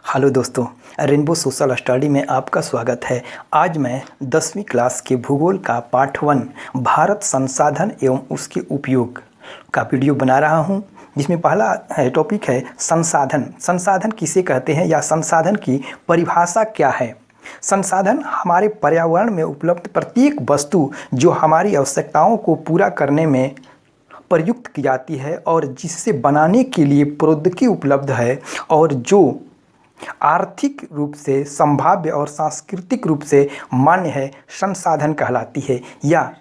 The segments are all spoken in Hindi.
हेलो दोस्तों, रेनबो सोशल स्टडी में आपका स्वागत है। आज मैं 10वीं क्लास के भूगोल का पार्ट 1 भारत संसाधन एवं उसके उपयोग का वीडियो बना रहा हूं, जिसमें पहला टॉपिक है संसाधन। संसाधन किसे कहते हैं या संसाधन की परिभाषा क्या है। संसाधन हमारे पर्यावरण में उपलब्ध प्रत्येक वस्तु जो हमारी आवश्यकताओं को पूरा करने में प्रयुक्त की जाती है और जिससे बनाने के लिए प्रौद्योगिकी उपलब्ध है और जो आर्थिक रूप से संभाव्य और सांस्कृतिक रूप से मान्य है, संसाधन कहलाती है। या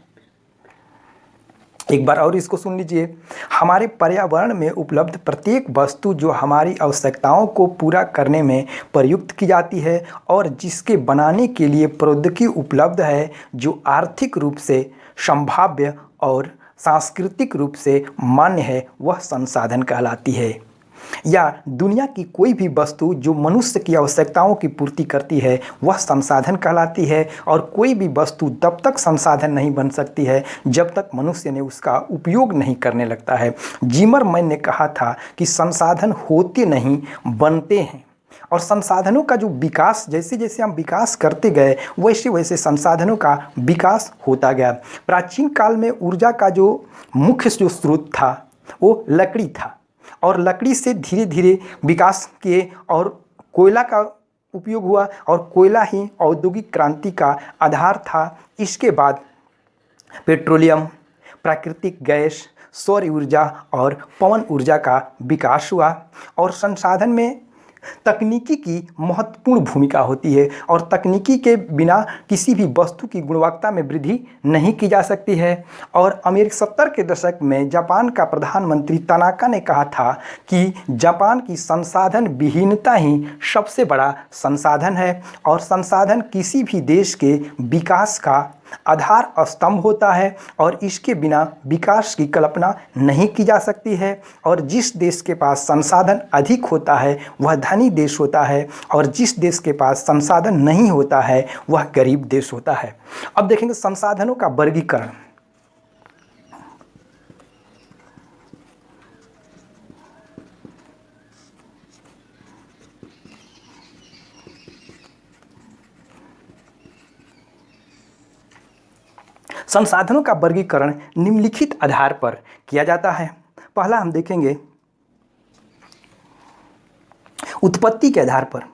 एक बार और इसको सुन लीजिए, हमारे पर्यावरण में उपलब्ध प्रत्येक वस्तु जो हमारी आवश्यकताओं को पूरा करने में प्रयुक्त की जाती है और जिसके बनाने के लिए प्रौद्योगिकी उपलब्ध है, जो आर्थिक रूप से संभाव्य और सांस्कृतिक रूप से मान्य है, वह संसाधन कहलाती है। या दुनिया की कोई भी वस्तु जो मनुष्य की आवश्यकताओं की पूर्ति करती है, वह संसाधन कहलाती है। और कोई भी वस्तु तब तक संसाधन नहीं बन सकती है जब तक मनुष्य ने उसका उपयोग नहीं करने लगता है। जिमरमैन ने कहा था कि संसाधन होते नहीं, बनते हैं। और संसाधनों का जो विकास, जैसे जैसे हम विकास करते गए वैसे वैसे संसाधनों का विकास होता गया। प्राचीन काल में ऊर्जा का जो मुख्य जो स्रोत था वो लकड़ी था, और लकड़ी से धीरे धीरे विकास किए और कोयला का उपयोग हुआ, और कोयला ही औद्योगिक क्रांति का आधार था। इसके बाद पेट्रोलियम, प्राकृतिक गैस, सौर ऊर्जा और पवन ऊर्जा का विकास हुआ। और संसाधन में तकनीकी की महत्वपूर्ण भूमिका होती है, और तकनीकी के बिना किसी भी वस्तु की गुणवत्ता में वृद्धि नहीं की जा सकती है। और अमेरिका 70 के दशक में जापान का प्रधानमंत्री तानाका ने कहा था कि जापान की संसाधन विहीनता ही सबसे बड़ा संसाधन है, और संसाधन किसी भी देश के विकास का आधार स्तंभ होता है, और इसके बिना विकास की कल्पना नहीं की जा सकती है। और जिस देश के पास संसाधन अधिक होता है वह धनी देश होता है, और जिस देश के पास संसाधन नहीं होता है वह गरीब देश होता है। अब देखेंगे संसाधनों का वर्गीकरण। संसाधनों का वर्गीकरण निम्नलिखित आधार पर किया जाता है। पहला हम देखेंगे उत्पत्ति के आधार पर।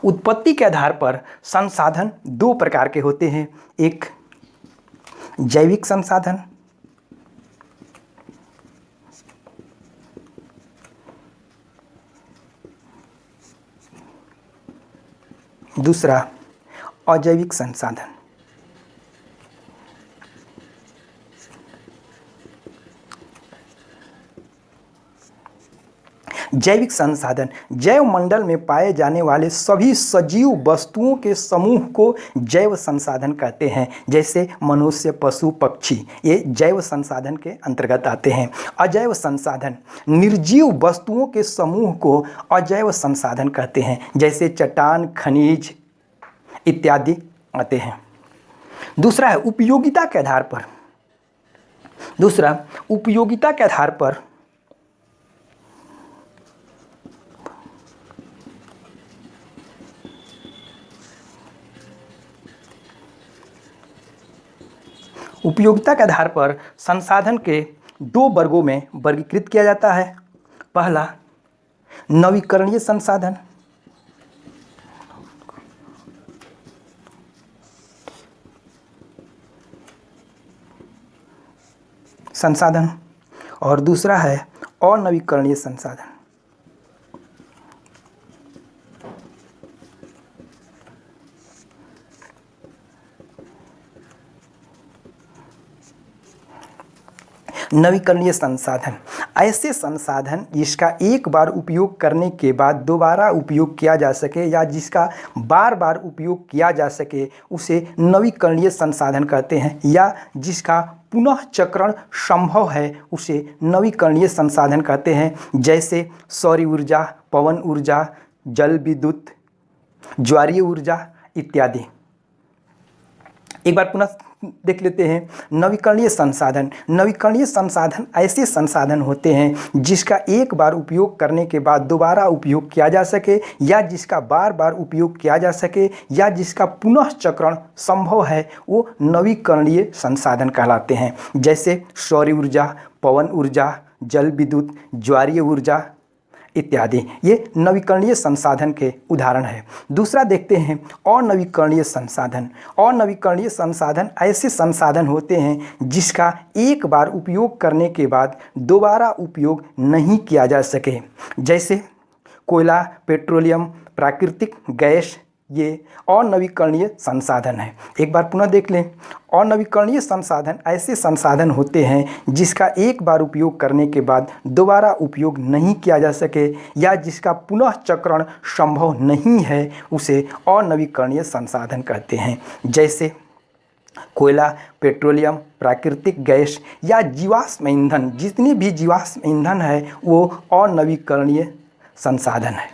उत्पत्ति के आधार पर संसाधन दो प्रकार के होते हैं, एक जैविक संसाधन, दूसरा अजैविक संसाधन। जैविक संसाधन जैव मंडल में पाए जाने वाले सभी सजीव वस्तुओं के समूह को जैव संसाधन कहते हैं, जैसे मनुष्य, पशु, पक्षी, ये जैव संसाधन के अंतर्गत आते हैं। अजैव संसाधन निर्जीव वस्तुओं के समूह को अजैव संसाधन कहते हैं, जैसे चट्टान, खनिज इत्यादि आते हैं। दूसरा है उपयोगिता के आधार पर। दूसरा उपयोगिता के आधार पर उपयोगिता के आधार पर संसाधन के दो वर्गों में वर्गीकृत किया जाता है। पहला नवीकरणीय संसाधन, और दूसरा है अनवीकरणीय संसाधन। नवीकरणीय संसाधन ऐसे संसाधन जिसका एक बार उपयोग करने के बाद दोबारा उपयोग किया जा सके, या जिसका बार बार उपयोग किया जा सके, उसे नवीकरणीय संसाधन कहते हैं। या जिसका पुनः चक्रण संभव है उसे नवीकरणीय संसाधन कहते हैं, जैसे सौर ऊर्जा, पवन ऊर्जा, जल विद्युत, ज्वारीय ऊर्जा इत्यादि। एक बार पुनः देख लेते हैं। नवीकरणीय संसाधन। नवीकरणीय संसाधन ऐसे संसाधन होते हैं जिसका एक बार उपयोग करने के बाद दोबारा उपयोग किया जा सके, या जिसका बार बार उपयोग किया जा सके, या जिसका पुनः चक्रण संभव है, वो नवीकरणीय संसाधन कहलाते हैं। जैसे सौर ऊर्जा, पवन ऊर्जा, जल विद्युत, ज्वारीय ऊर्जा इत्यादि, ये नवीकरणीय संसाधन के उदाहरण है। दूसरा देखते हैं अनवीकरणीय संसाधन। अनवीकरणीय संसाधन ऐसे संसाधन होते हैं जिसका एक बार उपयोग करने के बाद दोबारा उपयोग नहीं किया जा सके। जैसे कोयला, पेट्रोलियम, प्राकृतिक गैस, ये अनवीकरणीय संसाधन है। एक बार पुनः देख लें। अनवीकरणीय संसाधन ऐसे संसाधन होते हैं जिसका एक बार उपयोग करने के बाद दोबारा उपयोग नहीं किया जा सके, या जिसका पुनः चक्रण संभव नहीं है, उसे अनवीकरणीय संसाधन कहते हैं। जैसे कोयला, पेट्रोलियम, प्राकृतिक गैस या जीवाश्म ईंधन, जितने भी जीवाश्म ईंधन है वो अनवीकरणीय संसाधन है।